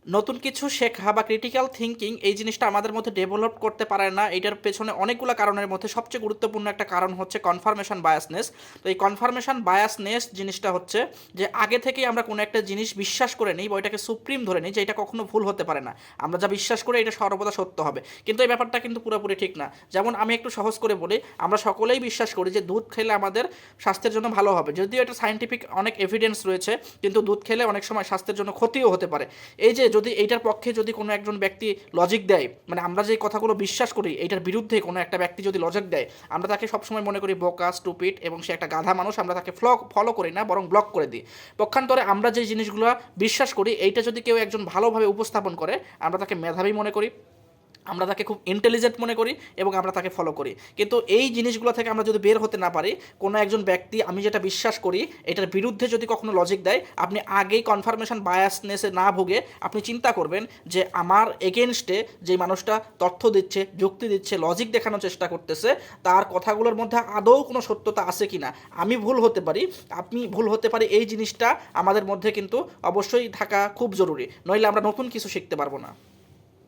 নতুন কিছু শেখা বা ক্রিটিক্যাল থিঙ্কিং এই জিনিসটা আমাদের মধ্যে ডেভেলপ করতে পারে না। এটার পেছনে অনেকগুলো কারণের মধ্যে সবচেয়ে গুরুত্বপূর্ণ একটা কারণ হচ্ছে কনফার্মেশন বায়াসনেস। তো এই কনফার্মেশন বায়াসনেস জিনিসটা হচ্ছে যে আগে থেকেই আমরা কোনো একটা জিনিস বিশ্বাস করে নিই বা ওইটাকে সুপ্রিম ধরে নিই যে এটা কখনো ভুল হতে পারে না। আমরা যা বিশ্বাস করি এটা সর্বদা সত্য হবে, কিন্তু এই ব্যাপারটা কিন্তু পুরোপুরি ঠিক না। যেমন আমি একটু সহজ করে বলি, আমরা সকলেই বিশ্বাস করি যে দুধ খেলে আমাদের স্বাস্থ্যের জন্য ভালো হবে, যদিও এটা সায়েন্টিফিক অনেক এভিডেন্স রয়েছে, কিন্তু দুধ খেলে অনেক সময় স্বাস্থ্যের জন্য ক্ষতিও হতে পারে। এই যে যদি এইটার পক্ষে যদি কোনো একজন ব্যক্তি লজিক দেয়, মানে আমরা যে কথাগুলো বিশ্বাস করি এইটার বিরুদ্ধে কোনো একটা ব্যক্তি যদি লজিক দেয়, আমরা তাকে সবসময় মনে করি বোকা, স্টুপিড এবং সে একটা গাধা মানুষ, আমরা তাকে ফলো করি না, বরং ব্লক করে দিই। পক্ষান্তরে আমরা যে জিনিসগুলো বিশ্বাস করি এইটা যদি কেউ একজন ভালোভাবে উপস্থাপন করে, আমরা তাকে মেধাবী মনে করি, আমরা তাকে খুব ইন্টেলিজেন্ট মনে করি এবং আমরা তাকে ফলো করি। কিন্তু এই জিনিসগুলো থেকে আমরা যদি বের হতে না পারি, কোনো একজন ব্যক্তি আমি যেটা বিশ্বাস করি এটার বিরুদ্ধে যদি কখনো লজিক দেয়, আপনি আগেই কনফার্মেশন বায়াসনেসে না ভুগে আপনি চিন্তা করবেন যে আমার এগেনস্টে যে মানুষটা তথ্য দিচ্ছে, যুক্তি দিচ্ছে, লজিক দেখানোর চেষ্টা করতেছে, তার কথাগুলোর মধ্যে আদৌ কোনো সত্যতা আছে কি না। আমি ভুল হতে পারি, আপনি ভুল হতে পারি, এই জিনিসটা আমাদের মধ্যে কিন্তু অবশ্যই থাকা খুব জরুরি, নইলে আমরা নতুন কিছু শিখতে পারবো না।